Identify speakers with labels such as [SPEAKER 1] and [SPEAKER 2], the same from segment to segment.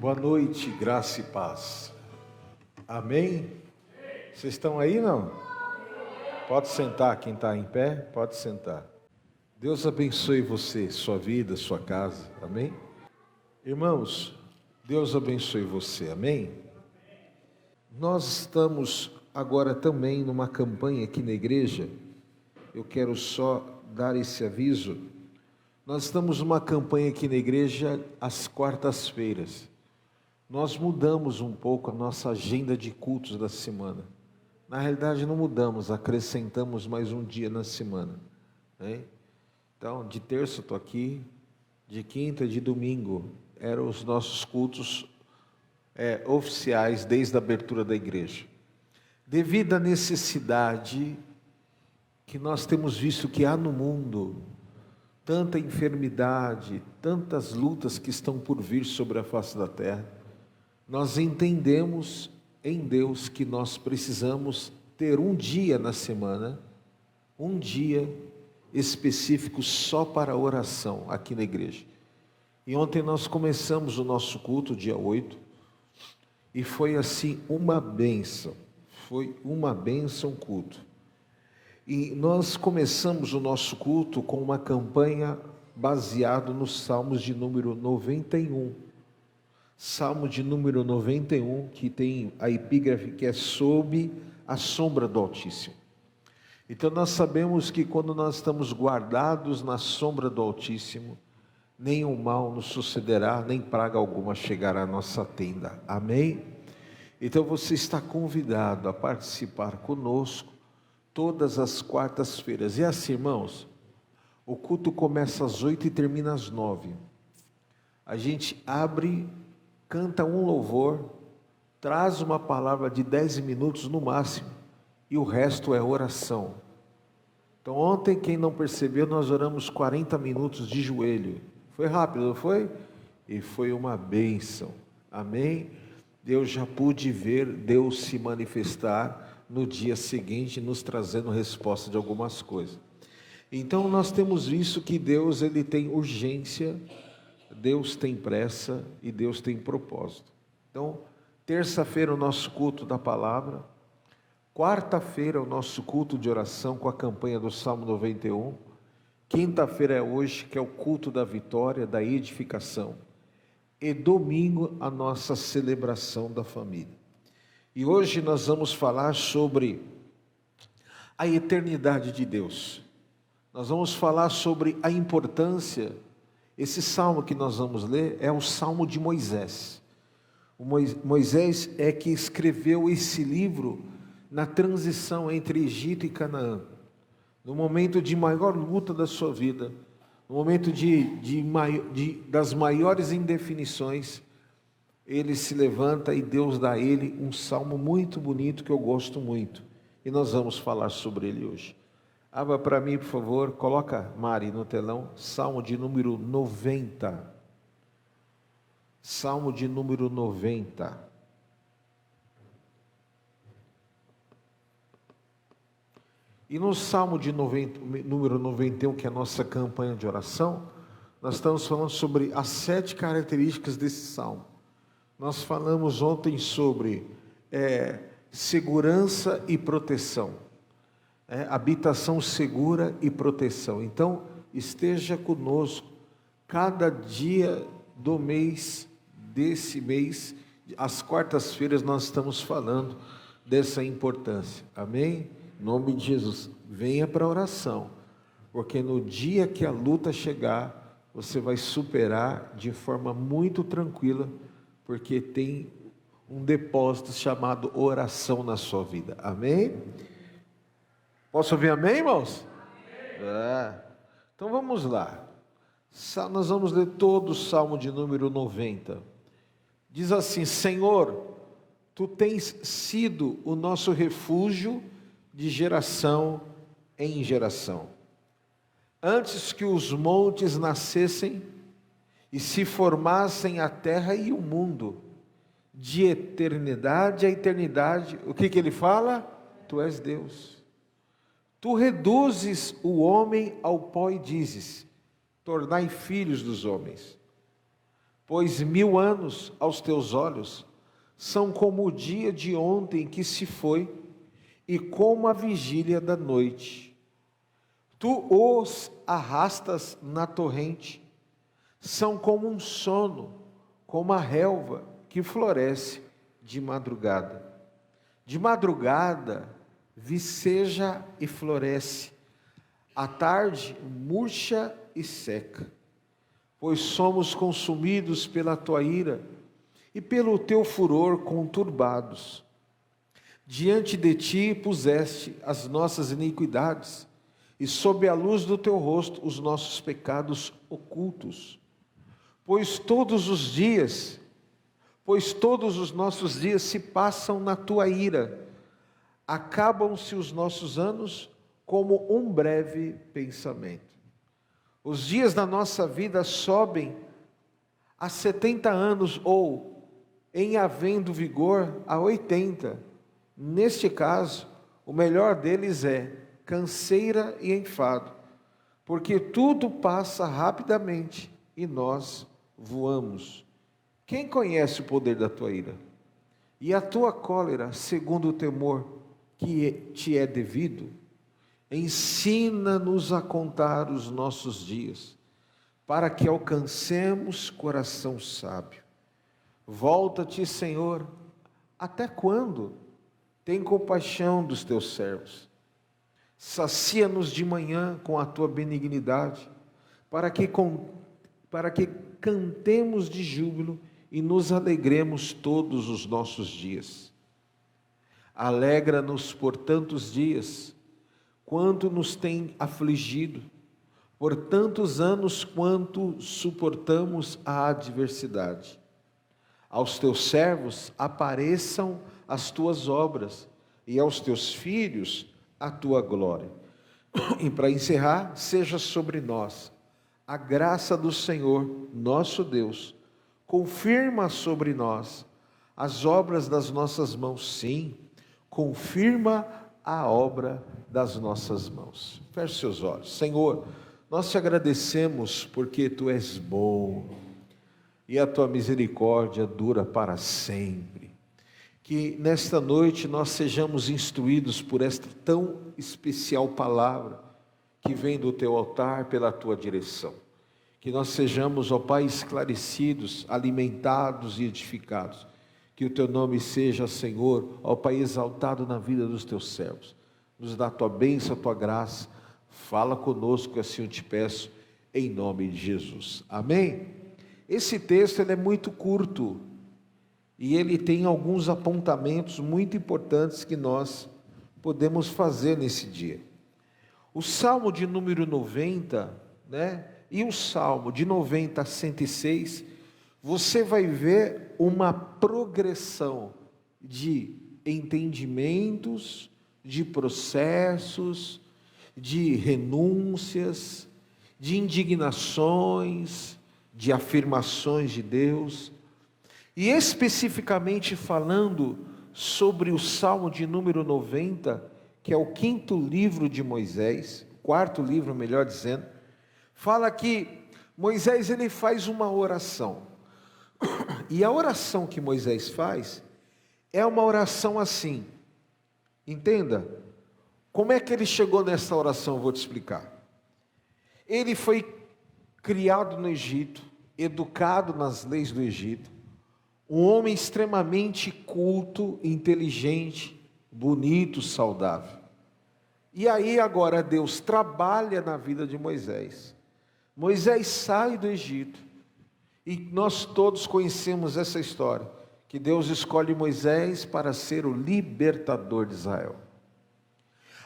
[SPEAKER 1] Boa noite, graça e paz. Amém? Vocês estão aí, não? Pode sentar, quem está em pé, pode sentar. Deus abençoe você, sua vida, sua casa, amém? Irmãos, Deus abençoe você, amém? Nós estamos agora também numa campanha aqui na igreja, eu quero só dar esse aviso. Nós estamos numa campanha aqui na igreja às quartas-feiras. Nós mudamos um pouco a nossa agenda de cultos da semana. Na realidade não mudamos, acrescentamos mais um dia na semana, né? Então, de terça eu estou aqui, de quinta, de domingo, eram os nossos cultos oficiais desde a abertura da igreja. Devido à necessidade que nós temos visto que há no mundo, tanta enfermidade, tantas lutas que estão por vir sobre a face da terra, nós entendemos em Deus que nós precisamos ter um dia na semana, um dia específico só para oração aqui na igreja. E ontem nós começamos o nosso culto, dia 8, e foi assim uma bênção, o culto. E nós começamos o nosso culto com uma campanha baseada nos Salmos de número 91. Salmo de número 91, que tem a epígrafe que é sob a sombra do Altíssimo. Então nós sabemos que quando nós estamos guardados na sombra do Altíssimo, nenhum mal nos sucederá, nem praga alguma chegará à nossa tenda. Amém? Então você está convidado a participar conosco todas as quartas-feiras. E assim, irmãos, o culto começa às 8 e termina às 9. A gente abre, canta um louvor, traz uma palavra de 10 minutos no máximo, e o resto é oração. Então ontem, quem não percebeu, nós oramos 40 minutos de joelho. Foi rápido, não foi? E foi uma bênção. Amém? Eu já pude ver Deus se manifestar no dia seguinte, nos trazendo resposta de algumas coisas. Então nós temos visto que Deus, ele tem urgência, Deus tem pressa e Deus tem propósito. Então, terça-feira o nosso culto da palavra, quarta-feira o nosso culto de oração com a campanha do Salmo 91, quinta-feira é hoje, que é o culto da vitória, da edificação, e domingo a nossa celebração da família. E hoje nós vamos falar sobre a eternidade de Deus. Nós vamos falar sobre a importância. Esse salmo que nós vamos ler é o salmo de Moisés. Moisés é que escreveu esse livro na transição entre Egito e Canaã, no momento de maior luta da sua vida, no momento das maiores indefinições. Ele se levanta e Deus dá a ele um salmo muito bonito que eu gosto muito, e nós vamos falar sobre ele hoje. Abra para mim, por favor, coloca, Mari, no telão, Salmo de número 90. Salmo de número 90. E no Salmo de número 91, que é a nossa campanha de oração, nós estamos falando sobre as 7 características desse salmo. Nós falamos ontem sobre segurança e proteção. Habitação segura e proteção. Então, esteja conosco cada dia do mês, desse mês, às quartas-feiras nós estamos falando dessa importância. Amém? Em nome de Jesus, venha para a oração, porque no dia que a luta chegar, você vai superar de forma muito tranquila, porque tem um depósito chamado oração na sua vida. Amém? Posso ouvir amém, irmãos? Amém. Então vamos lá. Nós vamos ler todo o Salmo de número 90. Diz assim: Senhor, Tu tens sido o nosso refúgio de geração em geração. Antes que os montes nascessem e se formassem a terra e o mundo, de eternidade a eternidade, o que ele fala? Tu és Deus. Tu reduzes o homem ao pó e dizes: tornai filhos dos homens. Pois 1000 anos aos teus olhos são como o dia de ontem que se foi, e como a vigília da noite. Tu os arrastas na torrente, são como um sono, como a relva que floresce de madrugada. De madrugada viceja e floresce, à tarde murcha e seca. Pois somos consumidos pela tua ira e pelo teu furor conturbados. Diante de ti puseste as nossas iniquidades, e sob a luz do teu rosto os nossos pecados ocultos. Pois todos os nossos dias se passam na tua ira, acabam-se os nossos anos como um breve pensamento. Os dias da nossa vida sobem a 70 anos, ou, em havendo vigor, a 80. Neste caso, o melhor deles é canseira e enfado, porque tudo passa rapidamente e nós voamos. Quem conhece o poder da tua ira? E a tua cólera, segundo o temor que te é devido? Ensina-nos a contar os nossos dias, para que alcancemos coração sábio. Volta-te, Senhor, até quando? Tem compaixão dos teus servos. Sacia-nos de manhã com a tua benignidade, para que cantemos de júbilo e nos alegremos todos os nossos dias. Alegra-nos por tantos dias, quanto nos tem afligido, por tantos anos quanto suportamos a adversidade. Aos teus servos apareçam as tuas obras, e aos teus filhos a tua glória. E para encerrar, seja sobre nós a graça do Senhor, nosso Deus. Confirma sobre nós as obras das nossas mãos, sim, confirma a obra das nossas mãos. Feche seus olhos. Senhor, nós te agradecemos porque tu és bom e a tua misericórdia dura para sempre. Que nesta noite nós sejamos instruídos por esta tão especial palavra que vem do teu altar pela tua direção. Que nós sejamos, ó Pai, esclarecidos, alimentados e edificados. Que o teu nome seja, Senhor, ó Pai, exaltado na vida dos teus servos. Nos dá a tua bênção, a tua graça. Fala conosco, assim eu te peço, em nome de Jesus. Amém? Esse texto ele é muito curto. E ele tem alguns apontamentos muito importantes que nós podemos fazer nesse dia. O Salmo de número 90, e o Salmo de 90 a 106, você vai ver uma progressão de entendimentos, de processos, de renúncias, de indignações, de afirmações de Deus. E especificamente falando sobre o Salmo de número 90, que é o quinto livro de Moisés, quarto livro, melhor dizendo, fala que Moisés ele faz uma oração. E a oração que Moisés faz é uma oração assim. Entenda, como é que ele chegou nessa oração? Eu vou te explicar. Ele foi criado no Egito, educado nas leis do Egito, um homem extremamente culto, inteligente, bonito, saudável. E aí agora Deus trabalha na vida de Moisés. Moisés sai do Egito. E nós todos conhecemos essa história, que Deus escolhe Moisés para ser o libertador de Israel.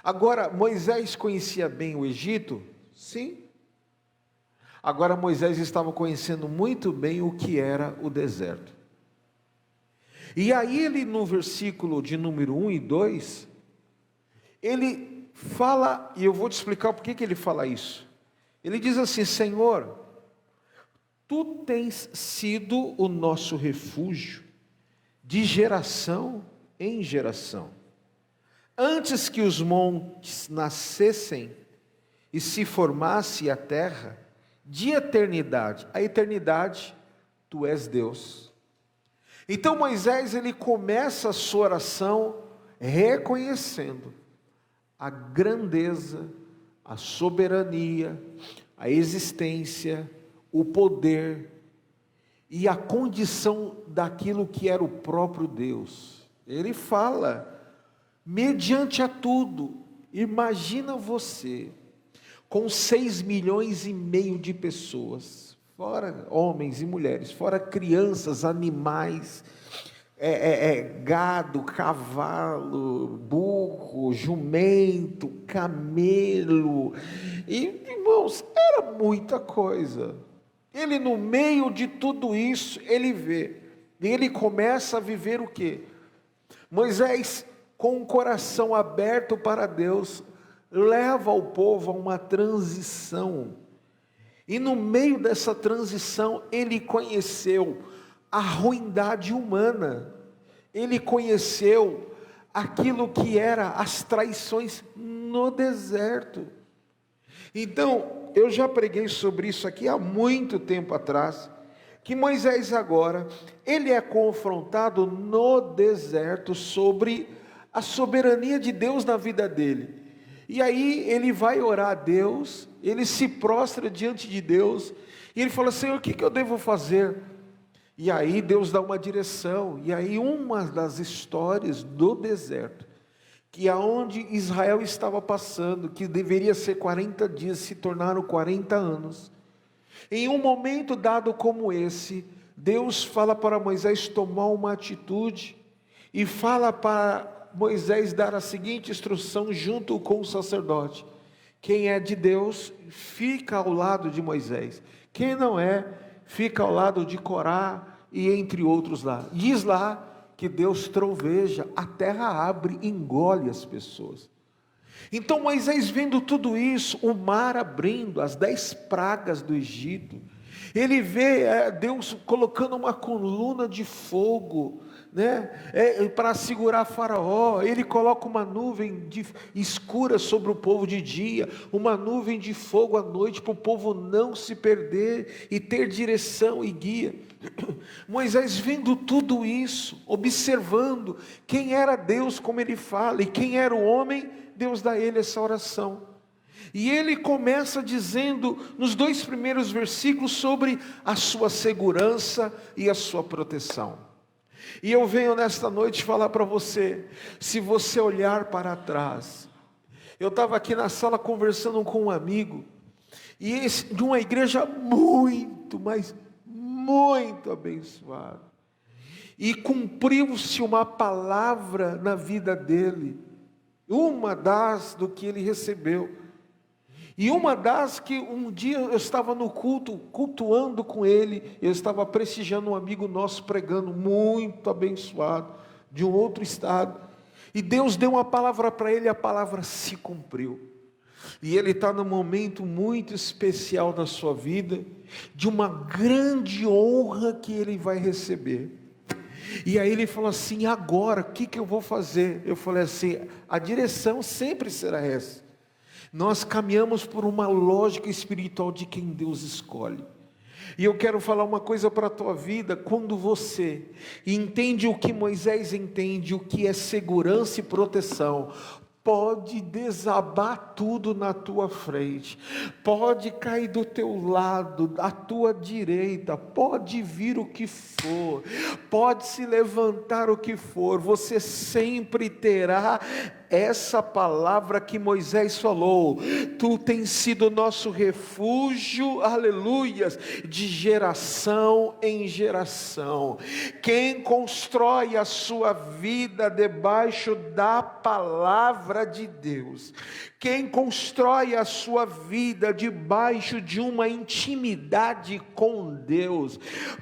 [SPEAKER 1] Agora, Moisés conhecia bem o Egito? Sim. Agora Moisés estava conhecendo muito bem o que era o deserto. E aí ele, no versículo de número 1 e 2, ele fala, e eu vou te explicar por que ele fala isso. Ele diz assim: Senhor, tu tens sido o nosso refúgio, de geração em geração. Antes que os montes nascessem e se formasse a terra, de eternidade. A eternidade tu és Deus. Então Moisés, ele começa a sua oração reconhecendo a grandeza, a soberania, a existência, o poder e a condição daquilo que era o próprio Deus. Ele fala, mediante a tudo, imagina você, com 6,5 milhões de pessoas, fora homens e mulheres, fora crianças, animais, gado, cavalo, burro, jumento, camelo, e irmãos, era muita coisa. Ele, no meio de tudo isso, ele vê, e ele começa a viver o quê? Moisés, com o coração aberto para Deus, leva o povo a uma transição, e no meio dessa transição, ele conheceu a ruindade humana, ele conheceu aquilo que era as traições no deserto. Então, eu já preguei sobre isso aqui há muito tempo atrás, que Moisés agora, ele é confrontado no deserto sobre a soberania de Deus na vida dele. E aí ele vai orar a Deus, ele se prostra diante de Deus, e ele fala, Senhor, o que eu devo fazer? E aí Deus dá uma direção, e aí uma das histórias do deserto, que aonde Israel estava passando, que deveria ser 40 dias, se tornaram 40 anos. Em um momento dado como esse, Deus fala para Moisés tomar uma atitude, e fala para Moisés dar a seguinte instrução junto com o sacerdote: quem é de Deus, fica ao lado de Moisés, quem não é, fica ao lado de Corá, e entre outros lá. Diz lá que Deus troveja, a terra abre e engole as pessoas. Então Moisés, vendo tudo isso, o mar abrindo, as 10 pragas do Egito, ele vê Deus colocando uma coluna de fogo, para segurar Faraó. Ele coloca uma nuvem escura sobre o povo de dia, uma nuvem de fogo à noite, para o povo não se perder e ter direção e guia. Moisés, vendo tudo isso, observando quem era Deus, como ele fala, e quem era o homem, Deus dá a ele essa oração. E ele começa dizendo, nos 2 primeiros versículos, sobre a sua segurança e a sua proteção. E eu venho nesta noite falar para você, se você olhar para trás, eu estava aqui na sala conversando com um amigo, e de uma igreja muito, mas muito abençoada, e cumpriu-se uma palavra na vida dele, uma das do que ele recebeu, e uma das que um dia eu estava no culto, cultuando com ele, eu estava prestigiando um amigo nosso pregando, muito abençoado, de um outro estado, e Deus deu uma palavra para ele, a palavra se cumpriu, e ele está num momento muito especial na sua vida, de uma grande honra que ele vai receber. E aí ele falou assim, agora, o que eu vou fazer? Eu falei assim, a direção sempre será essa. Nós caminhamos por uma lógica espiritual de quem Deus escolhe. E eu quero falar uma coisa para a tua vida, quando você entende o que Moisés entende, o que é segurança e proteção, pode desabar tudo na tua frente, pode cair do teu lado, à tua direita, pode vir o que for, pode se levantar o que for, você sempre terá essa palavra que Moisés falou, tu tens sido nosso refúgio, aleluias, de geração em geração. Quem constrói a sua vida debaixo da palavra de Deus, quem constrói a sua vida debaixo de uma intimidade com Deus,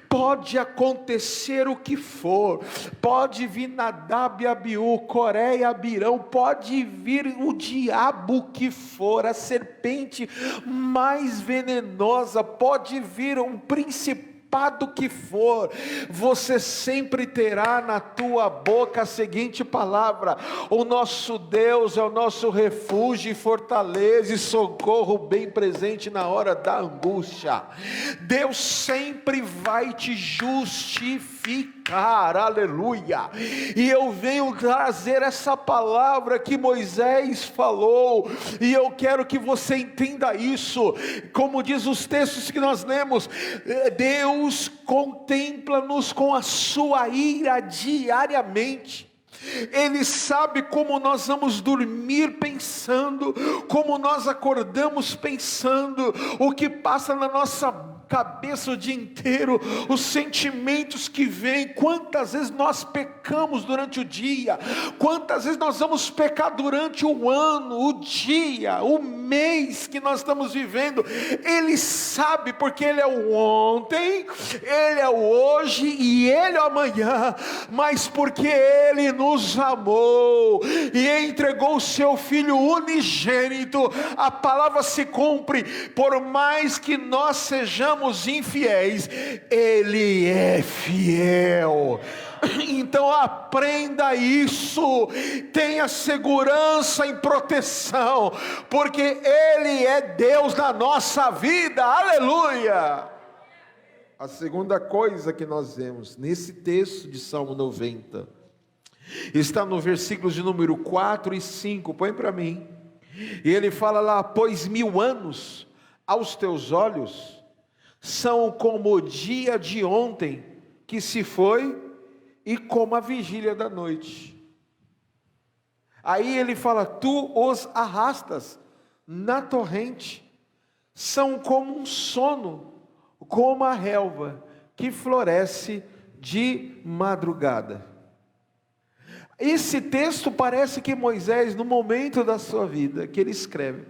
[SPEAKER 1] pode acontecer o que for, pode vir Nadab e Abiú, Coré e Abirão, pode vir o diabo que for, a serpente mais venenosa, pode vir um principado principado que for, você sempre terá na tua boca a seguinte palavra: o nosso Deus é o nosso refúgio e fortaleza e socorro bem presente na hora da angústia. Deus sempre vai te justificar, aleluia. E eu venho trazer essa palavra que Moisés falou, e eu quero que você entenda isso, como diz os textos que nós lemos: Deus contempla-nos com a sua ira diariamente. Ele sabe como nós vamos dormir pensando, como nós acordamos pensando, o que passa na nossa cabeça o dia inteiro, os sentimentos que vêm, quantas vezes nós pecamos durante o dia, quantas vezes nós vamos pecar durante o ano, o dia, o mês que nós estamos vivendo. Ele sabe, porque Ele é o ontem, Ele é o hoje e Ele é o amanhã, mas porque Ele nos amou e entregou o seu Filho unigênito, a palavra se cumpre: por mais que nós sejamos infiéis, Ele é fiel. Então aprenda isso, tenha segurança em proteção, porque Ele é Deus na nossa vida, aleluia. A segunda coisa que nós vemos nesse texto de Salmo 90, está no versículos de número 4 e 5, põe para mim, e ele fala lá: pois 1000 anos aos teus olhos são como o dia de ontem que se foi, e como a vigília da noite. Aí ele fala: tu os arrastas na torrente, são como um sono, como a relva que floresce de madrugada. Esse texto parece que Moisés, no momento da sua vida que ele escreve,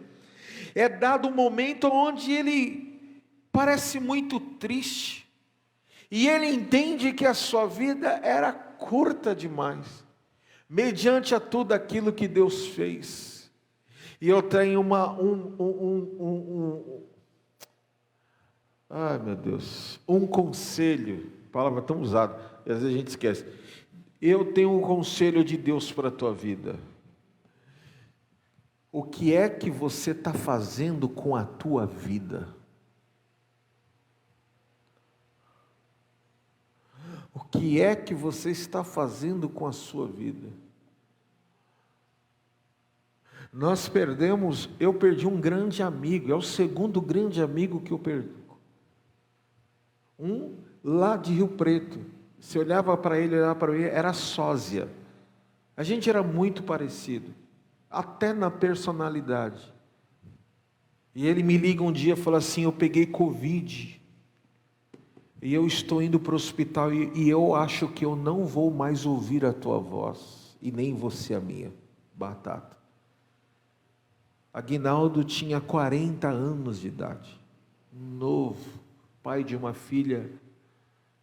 [SPEAKER 1] é dado um momento onde ele parece muito triste, e ele entende que a sua vida era curta demais, mediante a tudo aquilo que Deus fez. E eu tenho um conselho, palavra tão usada, às vezes a gente esquece. Eu tenho um conselho de Deus para a tua vida. O que é que você está fazendo com a tua vida? O que é que você está fazendo com a sua vida? Eu perdi um grande amigo, é o segundo grande amigo que eu perdi. Um lá de Rio Preto, se olhava para ele, era sósia. A gente era muito parecido, até na personalidade. E ele me liga um dia e fala assim: eu peguei Covid, e eu estou indo para o hospital, e eu acho que eu não vou mais ouvir a tua voz, e nem você a minha. Batata. Aguinaldo tinha 40 anos de idade, novo, pai de uma filha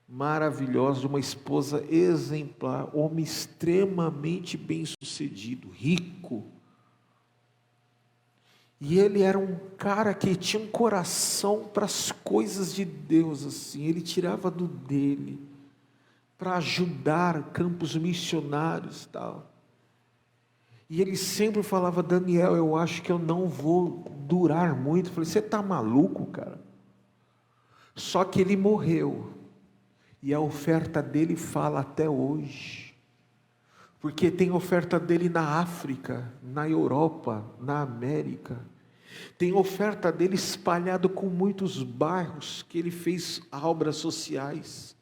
[SPEAKER 1] maravilhosa, de uma esposa exemplar, homem extremamente bem-sucedido, rico. E ele era um cara que tinha um coração para as coisas de Deus, assim. Ele tirava do dele para ajudar campos missionários, tal. E ele sempre falava: Daniel, eu acho que eu não vou durar muito. Eu falei: você está maluco, cara? Só que ele morreu, e a oferta dele fala até hoje, porque tem oferta dele na África, na Europa, na América, tem oferta dele espalhado com muitos bairros, que ele fez obras sociais.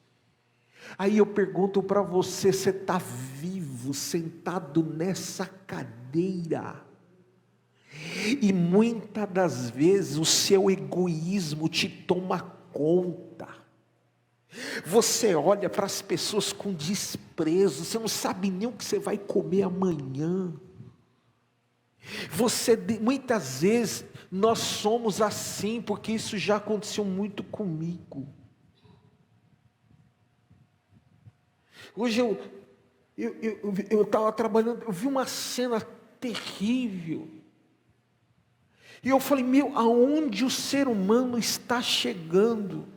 [SPEAKER 1] Aí eu pergunto para você: você está vivo, sentado nessa cadeira, e muitas das vezes o seu egoísmo te toma conta. Você olha para as pessoas com desprezo, você não sabe nem o que você vai comer amanhã. Muitas vezes nós somos assim, porque isso já aconteceu muito comigo. Hoje eu estava trabalhando, eu vi uma cena terrível, e eu falei: aonde o ser humano está chegando?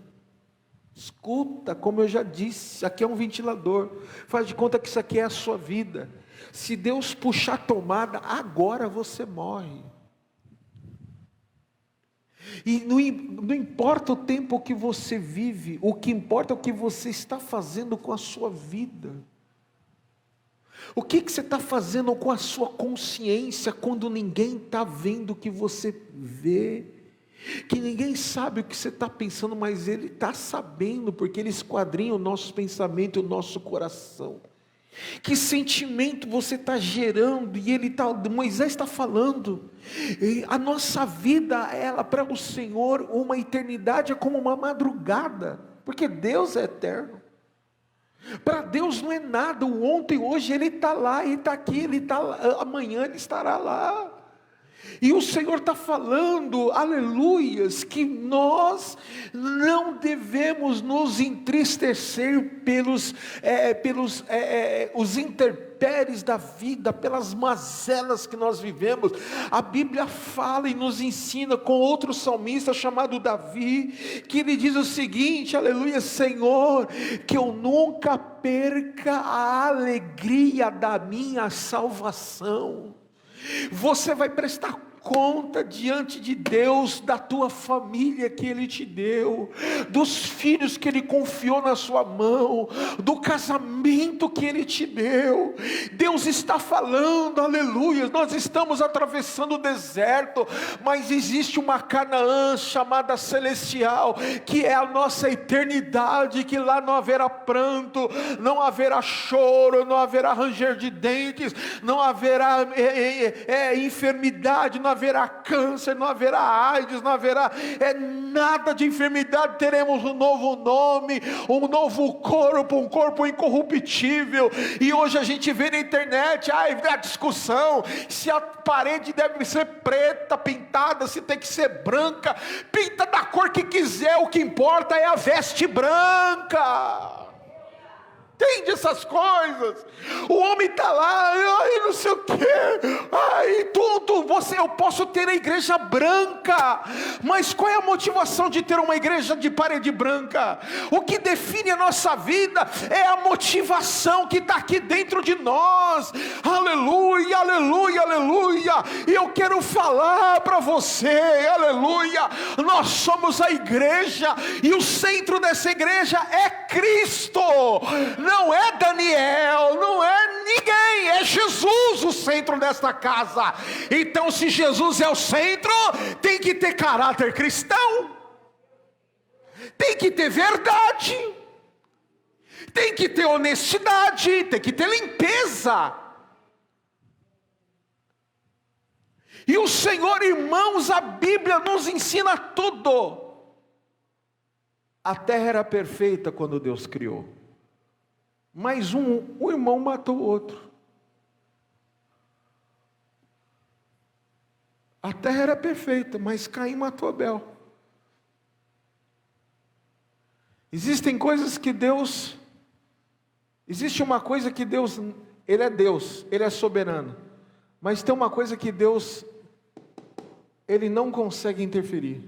[SPEAKER 1] Escuta, como eu já disse, aqui é um ventilador. Faz de conta que isso aqui é a sua vida. Se Deus puxar a tomada, agora você morre. E não importa o tempo que você vive, o que importa é o que você está fazendo com a sua vida. O que você está fazendo com a sua consciência quando ninguém está vendo o que você vê? Que ninguém sabe o que você está pensando, mas Ele está sabendo, porque Ele esquadrinha o nosso pensamento e o nosso coração. Que sentimento você está gerando? E Moisés está falando, a nossa vida, ela para o Senhor, uma eternidade é como uma madrugada, porque Deus é eterno. Para Deus não é nada, o ontem, hoje Ele está lá, Ele está aqui, Ele está lá, amanhã Ele estará lá. E o Senhor está falando, aleluias, que nós não devemos nos entristecer pelos os intempéries da vida, pelas mazelas que nós vivemos. A Bíblia fala e nos ensina com outro salmista chamado Davi, que ele diz o seguinte, aleluia: Senhor, que eu nunca perca a alegria da minha salvação. Você vai prestar conta diante de Deus da tua família que Ele te deu, dos filhos que Ele confiou na sua mão, do casamento que Ele te deu. Deus está falando, aleluia, nós estamos atravessando o deserto, mas existe uma Canaã chamada celestial, que é a nossa eternidade, que lá não haverá pranto, não haverá choro, não haverá ranger de dentes, não haverá enfermidade, não haverá câncer, não haverá AIDS, não haverá nada de enfermidade. Teremos um novo nome, um novo corpo, um corpo incorruptível. E hoje a gente vê na internet a discussão se a parede deve ser preta, pintada, se tem que ser branca. Pinta da cor que quiser, o que importa é a veste branca. Entende essas coisas? O homem está lá, ai, não sei o que, ai, tudo, eu posso ter a igreja branca, mas qual é a motivação de ter uma igreja de parede branca? O que define a nossa vida é a motivação que está aqui dentro de nós. Aleluia, aleluia, aleluia. E eu quero falar para você, aleluia, nós somos a igreja, e o centro dessa igreja é Cristo. Não é Daniel, não é ninguém, é Jesus o centro desta casa. Então, se Jesus é o centro, tem que ter caráter cristão, tem que ter verdade, tem que ter honestidade, tem que ter limpeza. E o Senhor, irmãos, a Bíblia nos ensina tudo. A terra era perfeita quando Deus criou, mas o irmão matou o outro. A terra era perfeita, mas Caim matou Abel. Existem coisas que Deus, existe uma coisa que Deus, Ele é Deus, Ele é soberano, mas tem uma coisa que Deus, Ele não consegue interferir.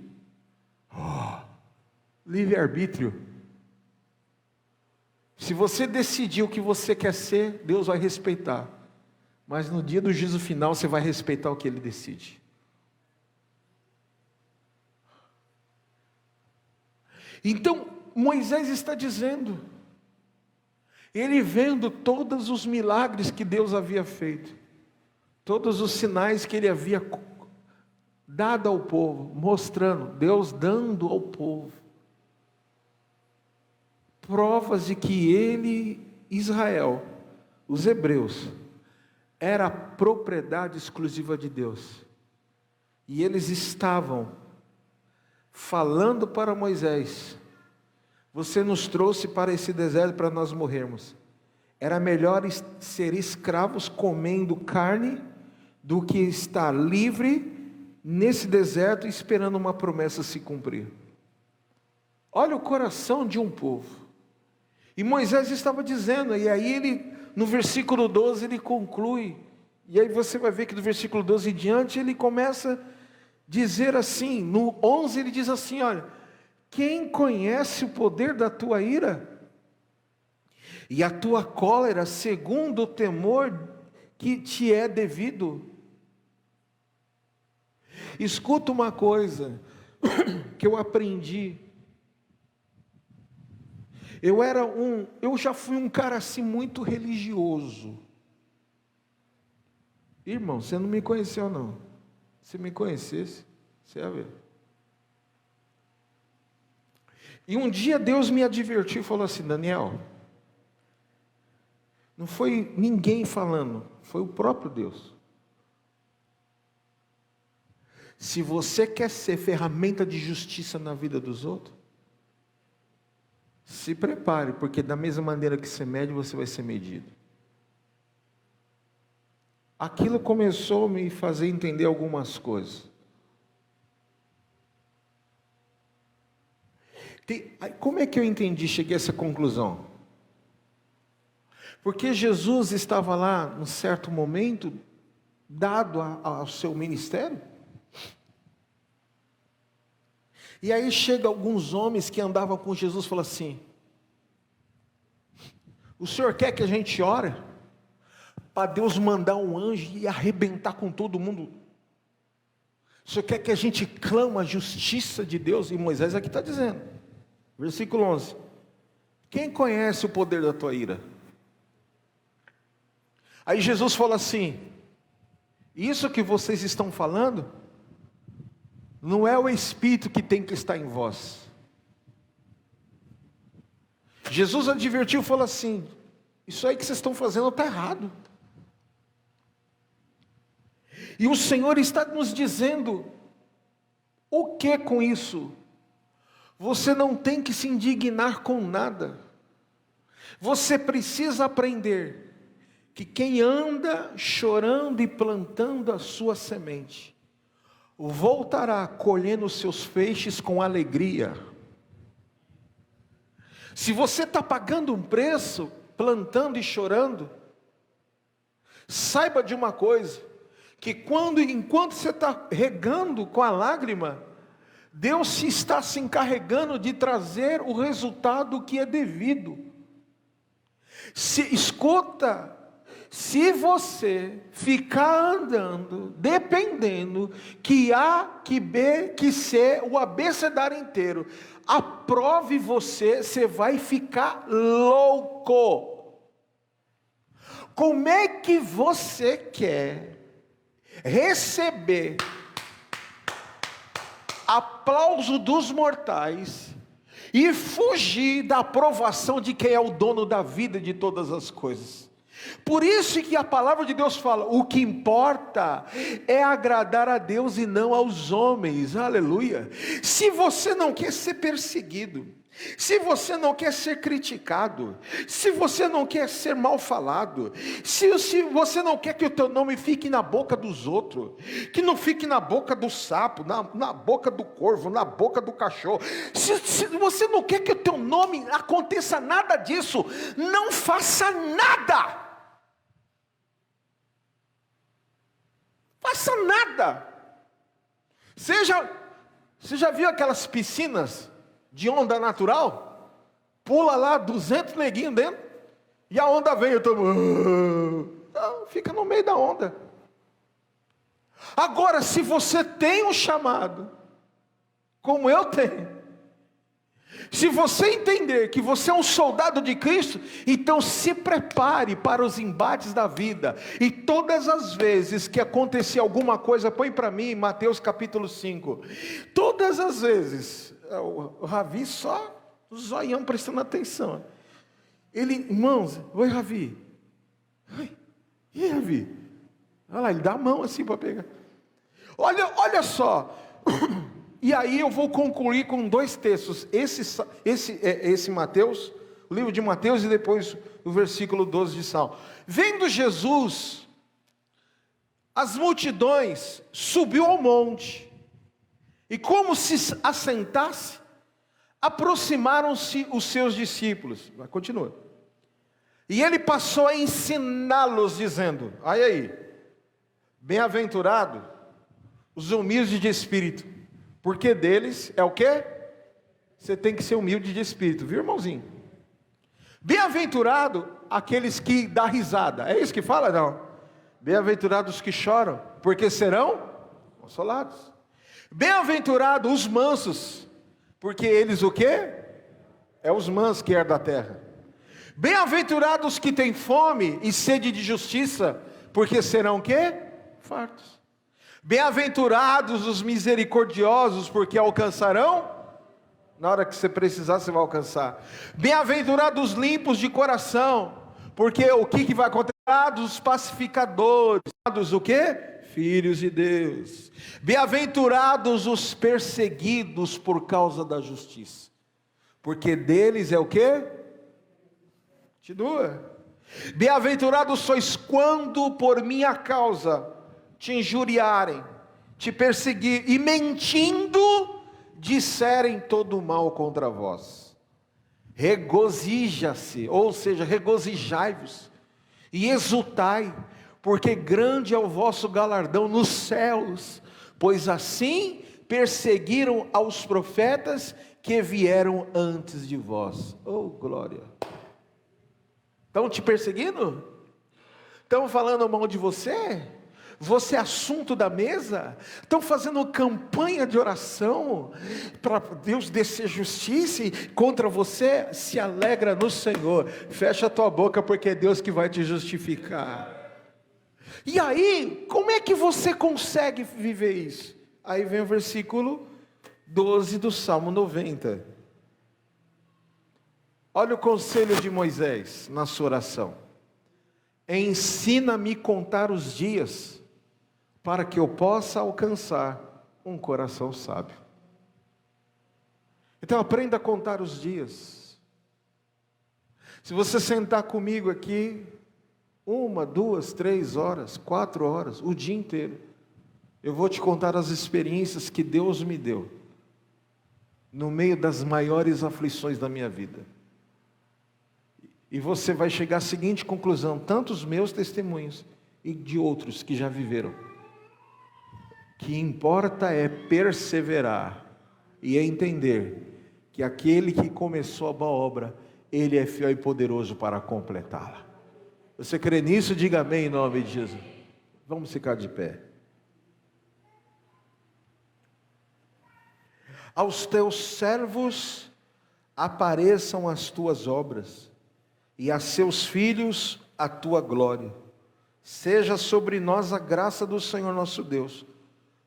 [SPEAKER 1] Livre-arbítrio. Se você decidir o que você quer ser, Deus vai respeitar. Mas no dia do juízo final, você vai respeitar o que Ele decide. Então, Moisés está dizendo, ele vendo todos os milagres que Deus havia feito, todos os sinais que Ele havia dado ao povo, mostrando, Deus dando ao povo, provas de que ele, Israel, os hebreus, era propriedade exclusiva de Deus. E eles estavam falando para Moisés: você nos trouxe para esse deserto para nós morrermos. Era melhor ser escravos comendo carne do que estar livre nesse deserto esperando uma promessa se cumprir. Olha o coração de um povo. E Moisés estava dizendo, e aí ele, no versículo 12, ele conclui, e aí você vai ver que do versículo 12 em diante, ele começa a dizer assim, no 11 ele diz assim, olha, Quem conhece o poder da tua ira? E a tua cólera segundo o temor que te é devido? Escuta uma coisa que eu aprendi. Eu já fui um cara assim muito religioso. Irmão, você não me conheceu não. Se me conhecesse, você ia ver. E um dia Deus me advertiu e falou assim: Daniel, não foi ninguém falando, foi o próprio Deus. Se você quer ser ferramenta de justiça na vida dos outros, se prepare, porque da mesma maneira que você mede, você vai ser medido. Aquilo começou a me fazer entender algumas coisas. Como é que eu entendi, cheguei a essa conclusão? Porque Jesus estava lá, num certo momento, dado ao seu ministério. E aí chega alguns homens que andavam com Jesus e falam assim: o senhor quer que a gente ore? Para Deus mandar um anjo e arrebentar com todo mundo? O senhor quer que a gente clame a justiça de Deus? E Moisés aqui está dizendo, versículo 11: quem conhece o poder da tua ira? Aí Jesus fala assim: isso que vocês estão falando, não é o Espírito que tem que estar em vós. Jesus advertiu e falou assim: isso aí que vocês estão fazendo está errado. E o Senhor está nos dizendo, o que com isso? Você não tem que se indignar com nada. Você precisa aprender que quem anda chorando e plantando a sua semente, voltará colhendo os seus feixes com alegria. Se você está pagando um preço, plantando e chorando, saiba de uma coisa, que enquanto você está regando com a lágrima, Deus está se encarregando de trazer o resultado que é devido. Escuta, se você ficar andando, dependendo, que A, que B, que C, o abecedário inteiro, aprove você vai ficar louco. Como é que você quer receber aplauso dos mortais e fugir da aprovação de quem é o dono da vida e de todas as coisas? Por isso que a palavra de Deus fala, o que importa é agradar a Deus e não aos homens, aleluia. Se você não quer ser perseguido, se você não quer ser criticado, se você não quer ser mal falado, se você não quer que o teu nome fique na boca dos outros, que não fique na boca do sapo, na boca do corvo, na boca do cachorro, se você não quer que o teu nome aconteça nada disso, não faça nada. Faça nada. Você já viu aquelas piscinas de onda natural? Pula lá 200 neguinhos dentro e a onda vem, fica no meio da onda. Agora, se você tem um chamado, como eu tenho, se você entender que você é um soldado de Cristo, então se prepare para os embates da vida. E todas as vezes que acontecer alguma coisa, põe para mim Mateus capítulo 5. Todas as vezes, o Ravi só o zoião prestando atenção. Ele, irmãos, oi Ravi. Oi, e aí, Ravi? Olha lá, ele dá a mão assim para pegar. Olha só. E aí eu vou concluir com 2 textos, esse Mateus, o livro de Mateus e depois o versículo 12 de Salmo. Vendo Jesus, as multidões, subiu ao monte, e como se assentasse, aproximaram-se os seus discípulos. Continua. E ele passou a ensiná-los, dizendo, aí, bem-aventurado os humildes de espírito, porque deles é o quê? Você tem que ser humilde de espírito, viu, irmãozinho? Bem-aventurado aqueles que dão risada. É isso que fala, não? Bem-aventurados os que choram, porque serão consolados. Bem-aventurados os mansos, porque eles o quê? É os mansos que herdam a terra. Bem-aventurados os que têm fome e sede de justiça, porque serão o quê? Fartos. Bem-aventurados os misericordiosos, porque alcançarão. Na hora que você precisar, você vai alcançar. Bem-aventurados os limpos de coração, porque o que vai acontecer? Os pacificadores, o quê? Filhos de Deus. Bem-aventurados os perseguidos por causa da justiça, porque deles é o quê? Continua. Bem-aventurados sois quando por minha causa te injuriarem, te perseguir e mentindo disserem todo o mal contra vós. Regozija-se, ou seja, regozijai-vos e exultai, porque grande é o vosso galardão nos céus, pois assim perseguiram aos profetas que vieram antes de vós. Oh, glória! Estão te perseguindo? Estão falando mal de você? Você é assunto da mesa? Estão fazendo campanha de oração para Deus descer justiça contra você? Se alegra no Senhor, fecha a tua boca, porque é Deus que vai te justificar. E aí, como é que você consegue viver isso? Aí vem o versículo 12 do Salmo 90. Olha o conselho de Moisés na sua oração: ensina-me a contar os dias, para que eu possa alcançar um coração sábio. Então aprenda a contar os dias. Se você sentar comigo aqui 1, 2, 3 horas, 4 horas, o dia inteiro, eu vou te contar as experiências que Deus me deu no meio das maiores aflições da minha vida. E você vai chegar à seguinte conclusão: tanto os meus testemunhos e de outros que já viveram, que importa é perseverar e é entender que aquele que começou a boa obra, Ele é fiel e poderoso para completá-la. Você crê nisso? Diga amém em nome de Jesus. Vamos ficar de pé. Aos teus servos apareçam as tuas obras, e a seus filhos a tua glória. Seja sobre nós a graça do Senhor nosso Deus.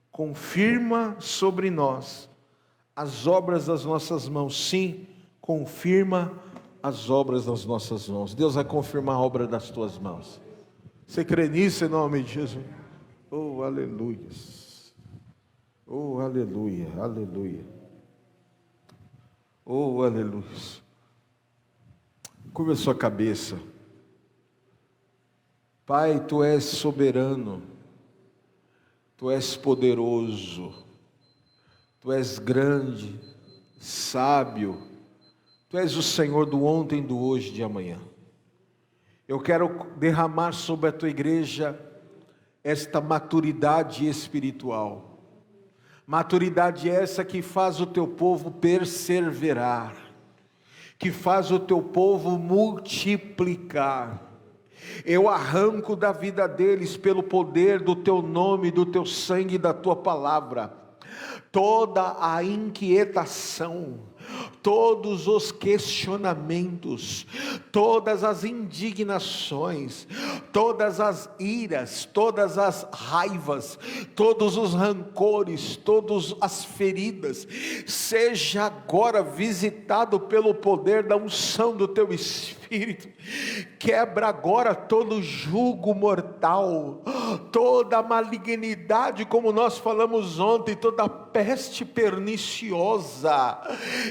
[SPEAKER 1] Confirma sobre nós as obras das nossas mãos. Sim, confirma as obras das nossas mãos. Deus vai confirmar a obra das tuas mãos. Você crê nisso em nome de Jesus? Oh, aleluia. Oh, aleluia, aleluia. Oh, aleluia. Curva a sua cabeça. Pai, Tu és soberano, Tu és poderoso, Tu és grande, sábio, Tu és o Senhor do ontem, do hoje e de amanhã. Eu quero derramar sobre a Tua igreja esta maturidade espiritual. Maturidade essa que faz o Teu povo perseverar, que faz o Teu povo multiplicar. Eu arranco da vida deles, pelo poder do Teu nome, do Teu sangue e da Tua palavra, toda a inquietação, todos os questionamentos, todas as indignações, todas as iras, todas as raivas, todos os rancores, todas as feridas, seja agora visitado pelo poder da unção do Teu Espírito. Quebra agora todo jugo mortal, toda malignidade, como nós falamos ontem, toda peste perniciosa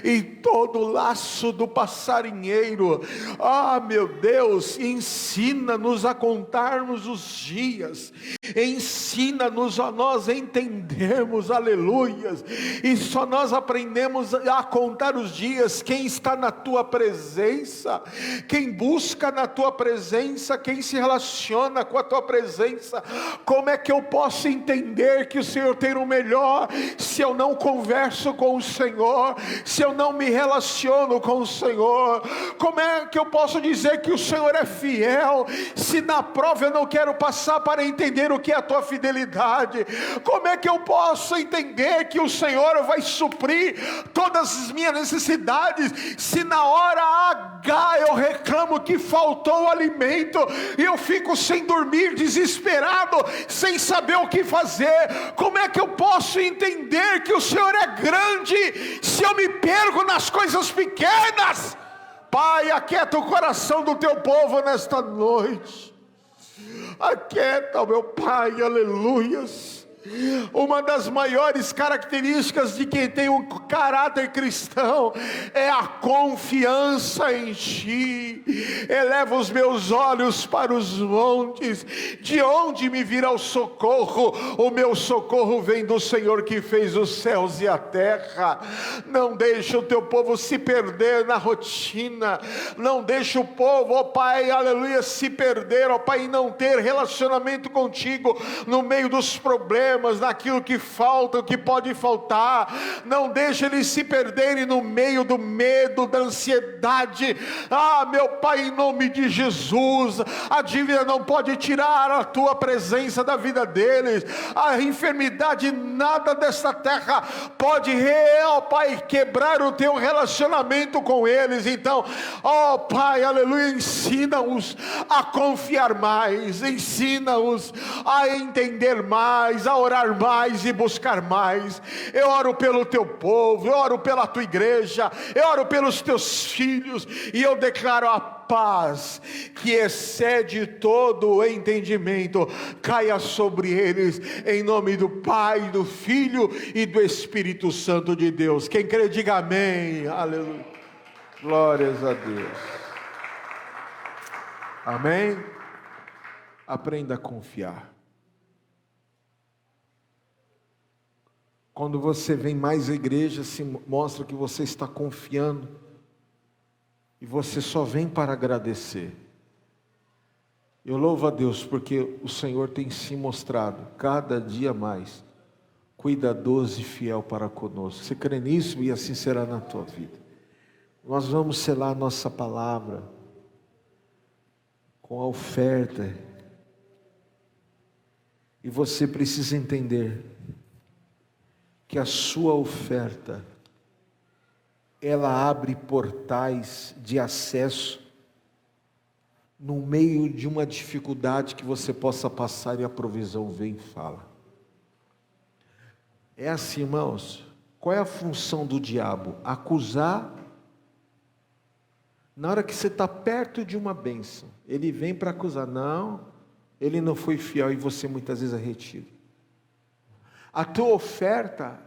[SPEAKER 1] e todo laço do passarinheiro. Ah, meu Deus, ensina-nos a contarmos os dias, ensina-nos a nós entendermos, aleluias, e só nós aprendemos a contar os dias quem está na Tua presença, quem busca na Tua presença, quem se relaciona com a Tua presença. Como é que eu posso entender que o Senhor tem o melhor se eu não converso com o Senhor, se eu não me relaciono com o Senhor? Como é que eu posso dizer que o Senhor é fiel, se na prova eu não quero passar para entender o que é a tua fidelidade? Como é que eu posso entender que o Senhor vai suprir todas as minhas necessidades, se na hora H eu reclamo que faltou o alimento, e eu fico sem dormir, desesperado, sem saber o que fazer? Como é que eu posso entender que o Senhor é grande, se eu me perco nas coisas pequenas? Pai, aquieta o coração do teu povo nesta noite, aquieta, meu Pai, aleluias. Uma das maiores características de quem tem um caráter cristão é a confiança em Ti. Eleva os meus olhos para os montes, de onde me virá o socorro? O meu socorro vem do Senhor que fez os céus e a terra. Não deixa o teu povo se perder na rotina, não deixa o povo, ó Pai, aleluia, se perder, ó Pai, e não ter relacionamento contigo no meio dos problemas, naquilo que falta, o que pode faltar. Não deixa eles se perderem no meio do medo, da ansiedade. Meu Pai, em nome de Jesus, a dívida não pode tirar a tua presença da vida deles, a enfermidade, nada desta terra pode, ó Pai, quebrar o teu relacionamento com eles. Então, ó Pai, aleluia, ensina-os a confiar mais, ensina-os a entender mais, a orar mais e buscar mais. Eu oro pelo teu povo, eu oro pela tua igreja, eu oro pelos teus filhos, e eu declaro a paz que excede todo o entendimento caia sobre eles, em nome do Pai, do Filho e do Espírito Santo de Deus. Quem crê, diga amém. Aleluia. Glórias a Deus. Amém. Aprenda a confiar. Quando você vem mais à igreja, se mostra que você está confiando, e você só vem para agradecer. Eu louvo a Deus, porque o Senhor tem se mostrado cada dia mais cuidadoso e fiel para conosco. Você crê nisso? E assim será na tua vida. Nós vamos selar a nossa palavra com a oferta, e você precisa entender que a sua oferta, ela abre portais de acesso no meio de uma dificuldade que você possa passar, e a provisão vem e fala. É assim, irmãos. Qual é a função do diabo? Acusar. Na hora que você está perto de uma bênção, ele vem para acusar. Não, ele não foi fiel, e você muitas vezes é retido. A tua oferta,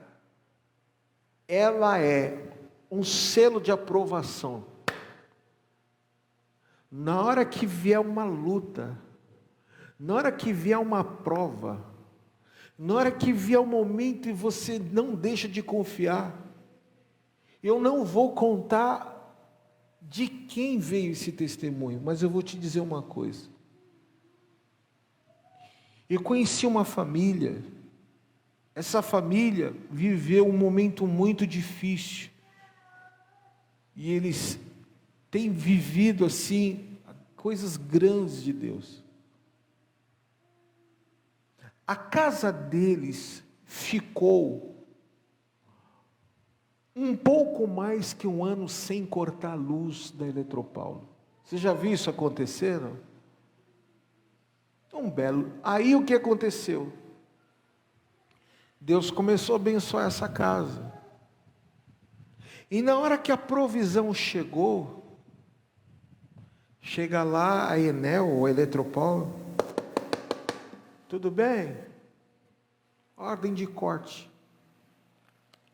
[SPEAKER 1] ela é um selo de aprovação. Na hora que vier uma luta, na hora que vier uma prova, na hora que vier um momento e você não deixa de confiar, eu não vou contar de quem veio esse testemunho, mas eu vou te dizer uma coisa. Eu conheci uma família. Essa família viveu um momento muito difícil, e eles têm vivido assim coisas grandes de Deus. A casa deles ficou um pouco mais que um ano sem cortar a luz da Eletropaulo. Você já viu isso acontecer, não? Aí o que aconteceu? Deus começou a abençoar essa casa. E na hora que a provisão chegou, chega lá a Enel, ou a Eletropaulo, tudo bem? Ordem de corte.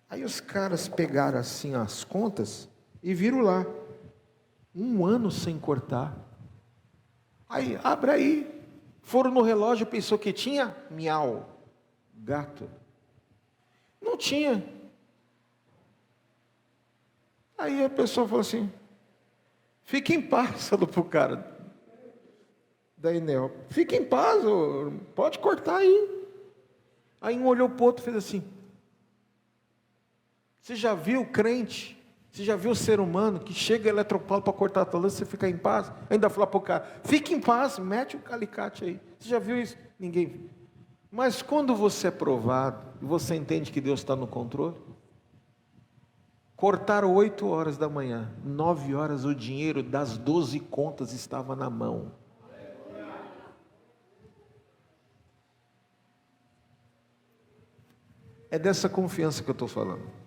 [SPEAKER 1] Aí os caras pegaram assim as contas e viram lá, 1 ano sem cortar. Aí, abre aí. Foram no relógio, pensou que tinha miau, gato. Não tinha. Aí a pessoa falou assim: fique em paz, falou para o cara da Enel, fique em paz, pode cortar aí. Aí um olhou para o outro e fez assim: Você já viu crente? Você já viu o ser humano que chega eletropaulo para cortar a tua lança, você fica em paz? Ainda fala para o cara, fique em paz, mete o alicate aí. Você já viu isso? Ninguém viu. Mas quando você é provado, e você entende que Deus está no controle, cortaram 8 horas da manhã, 9 horas o dinheiro das 12 contas estava na mão. É dessa confiança que eu estou falando.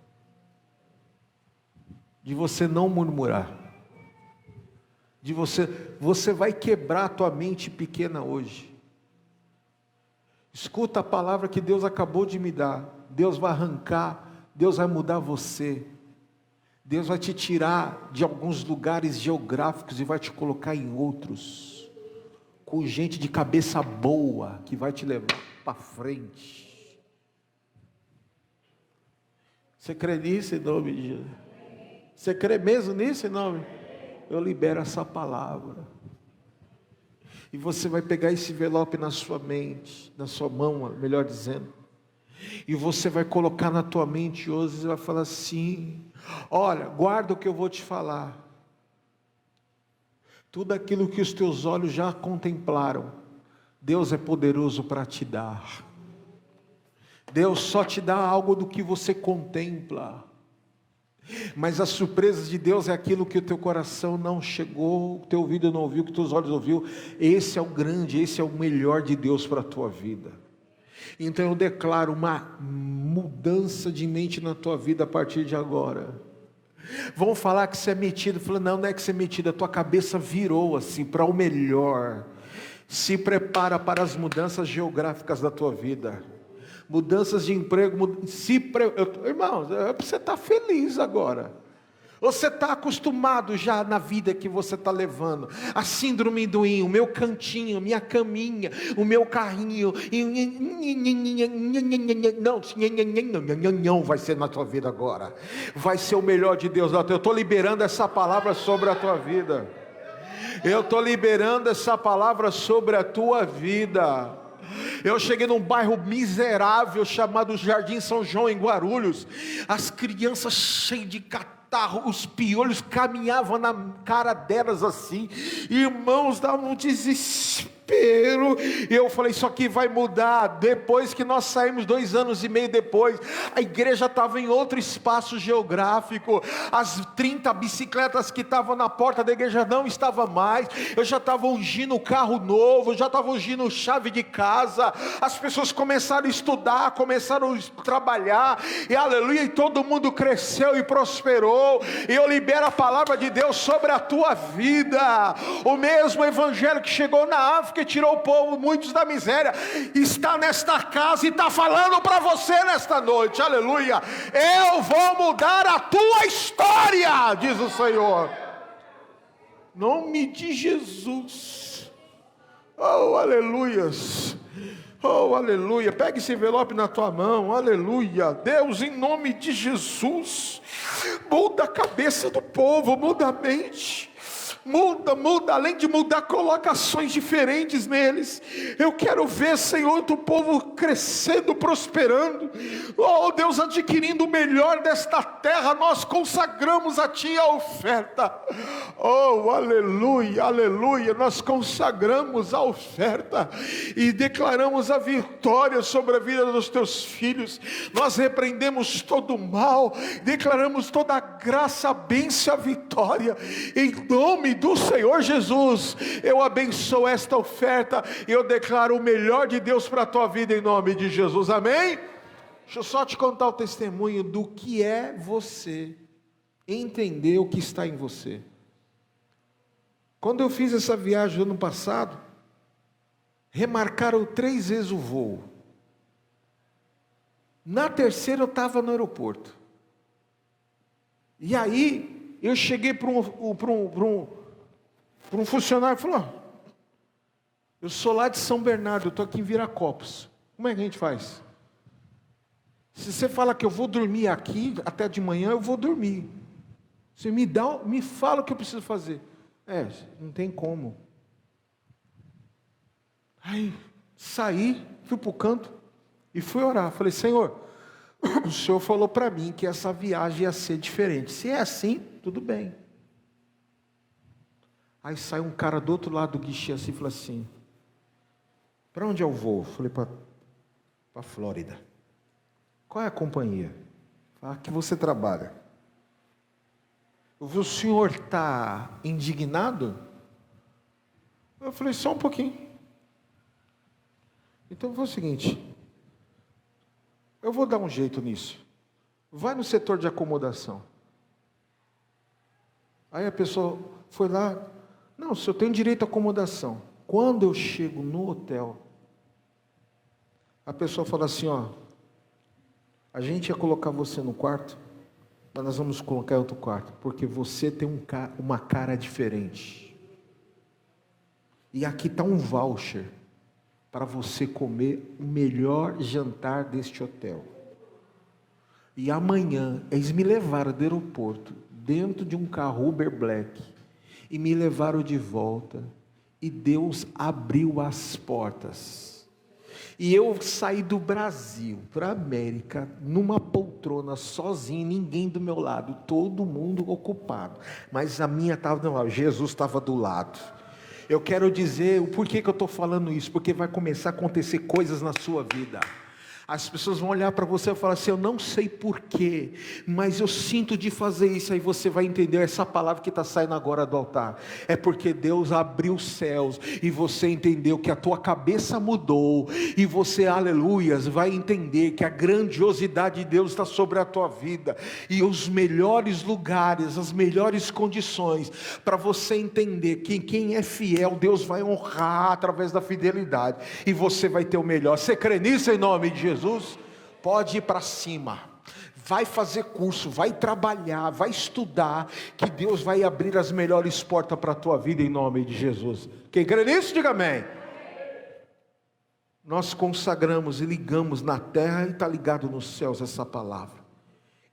[SPEAKER 1] De você não murmurar. De você vai quebrar a tua mente pequena hoje. Escuta a palavra que Deus acabou de me dar. Deus vai arrancar, Deus vai mudar você. Deus vai te tirar de alguns lugares geográficos e vai te colocar em outros. Com gente de cabeça boa, que vai te levar para frente. Você crê nisso em nome de Jesus? Você crê mesmo nisso em nome? Eu libero essa palavra. E você vai pegar esse envelope na sua mente, na sua mão, melhor dizendo. E você vai colocar na tua mente hoje e vai falar assim: olha, guarda o que eu vou te falar. Tudo aquilo que os teus olhos já contemplaram, Deus é poderoso para te dar. Deus só te dá algo do que você contempla. Mas as surpresas de Deus é aquilo que o teu coração não chegou, o teu ouvido não ouviu, que os teus olhos ouviu. Esse é o grande, esse é o melhor de Deus para a tua vida. Então eu declaro uma mudança de mente na tua vida a partir de agora. Vão falar que você é metido. Fala, não é que você é metido, a tua cabeça virou assim para o melhor. Se prepara para as mudanças geográficas da tua vida. Mudanças de emprego, irmãos, você está feliz agora. Você está acostumado já na vida que você está levando. A síndrome do o meu cantinho, minha caminha, o meu carrinho. Não vai ser na tua vida agora. Vai ser o melhor de Deus. Eu estou liberando essa palavra sobre a tua vida. Eu estou liberando essa palavra sobre a tua vida. Eu cheguei num bairro miserável chamado Jardim São João, em Guarulhos. As crianças cheias de catarro, os piolhos caminhavam na cara delas assim. Irmãos, dava um desespero. E eu falei, isso aqui vai mudar. Depois que nós saímos, 2 anos e meio depois, a igreja estava em outro espaço geográfico. As 30 bicicletas que estavam na porta da igreja não estavam mais. Eu já estava ungindo carro novo, já estava ungindo chave de casa. As pessoas começaram a estudar, começaram a trabalhar, e aleluia, e todo mundo cresceu e prosperou. E eu libero a palavra de Deus sobre a tua vida. O mesmo evangelho que chegou na África, que tirou o povo, muitos da miséria, está nesta casa e está falando para você nesta noite, aleluia. Eu vou mudar a tua história, diz o Senhor. Nome de Jesus. Oh, aleluias. Oh, aleluia. Pega esse envelope na tua mão, aleluia. Deus, em nome de Jesus, muda a cabeça do povo, muda a mente. Muda, além de mudar, coloca ações diferentes neles. Eu quero ver, Senhor, do povo crescendo, prosperando. Oh Deus, adquirindo o melhor desta terra. Nós consagramos a Ti a oferta. Oh, aleluia, aleluia. Nós consagramos a oferta e declaramos a vitória sobre a vida dos Teus filhos. Nós repreendemos todo o mal, declaramos toda a graça, a bênção, a vitória, em nome do Senhor Jesus. Eu abençoo esta oferta e eu declaro o melhor de Deus para a tua vida em nome de Jesus, amém? Deixa eu só te contar o testemunho do que é você entender o que está em você. Quando eu fiz essa viagem no ano passado, remarcaram 3 vezes o voo. Na terceira eu estava no aeroporto. E aí eu cheguei para um funcionário e falou: eu sou lá de São Bernardo, eu estou aqui em Viracopos. Como é que a gente faz? Se você fala que eu vou dormir aqui até de manhã, eu vou dormir. Você me fala o que eu preciso fazer. Não tem como. Aí saí, fui para o canto e fui orar. Falei: Senhor, o Senhor falou para mim que essa viagem ia ser diferente. Se é assim, tudo bem. Aí sai um cara do outro lado do guichê assim e fala assim: para onde eu vou? Falei: para a Flórida. Qual é a companhia? Ah, que você trabalha. O senhor está indignado? Eu falei: só um pouquinho. Então foi o seguinte: eu vou dar um jeito nisso. Vai no setor de acomodação. Aí a pessoa foi lá: não, o senhor tem direito à acomodação. Quando eu chego no hotel, a pessoa fala assim: ó, a gente ia colocar você no quarto, mas nós vamos colocar em outro quarto, porque você tem uma cara diferente. E aqui está um voucher para você comer o melhor jantar deste hotel. E amanhã, eles me levaram do aeroporto, dentro de um carro Uber Black, e me levaram de volta, e Deus abriu as portas. E eu saí do Brasil para a América, numa poltrona, sozinho, ninguém do meu lado, todo mundo ocupado. Mas a minha estava do lado, Jesus estava do lado. Eu quero dizer, por que eu estou falando isso? Porque vai começar a acontecer coisas na sua vida. As pessoas vão olhar para você e falar assim: eu não sei porquê, mas eu sinto de fazer isso. Aí você vai entender, essa palavra que está saindo agora do altar é porque Deus abriu os céus, e você entendeu que a tua cabeça mudou, e você, aleluias, vai entender que a grandiosidade de Deus está sobre a tua vida, e os melhores lugares, as melhores condições, para você entender que quem é fiel, Deus vai honrar através da fidelidade, e você vai ter o melhor. Você crê nisso em nome de Jesus? Pode ir para cima, vai fazer curso, vai trabalhar, vai estudar, que Deus vai abrir as melhores portas para a tua vida em nome de Jesus. Quem crê nisso, diga amém. Nós consagramos e ligamos na terra, e está ligado nos céus essa palavra,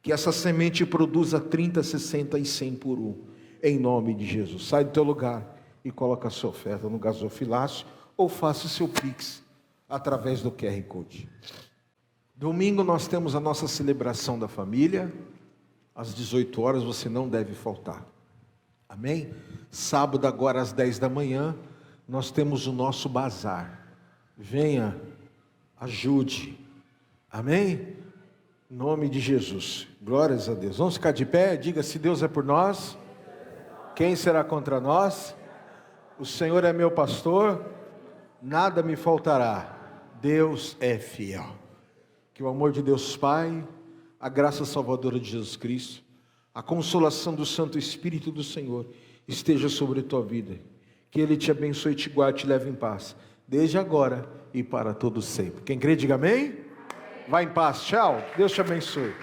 [SPEAKER 1] que essa semente produza 30, 60 e 100 por um, em nome de Jesus. Sai do teu lugar e coloca a sua oferta no gasofilácio, ou faça o seu Pix através do QR Code. Domingo nós temos a nossa celebração da família, às 18 horas, você não deve faltar, amém? Sábado agora às 10 da manhã, nós temos o nosso bazar, venha, ajude, amém? Em nome de Jesus, glórias a Deus. Vamos ficar de pé, diga: se Deus é por nós, quem será contra nós? O Senhor é meu pastor, nada me faltará, Deus é fiel. Que o amor de Deus Pai, a graça salvadora de Jesus Cristo, a consolação do Santo Espírito do Senhor esteja sobre a tua vida. Que Ele te abençoe, te guarde, te leve em paz, desde agora e para todo sempre. Quem crê, diga amém. Vai em paz, tchau, Deus te abençoe.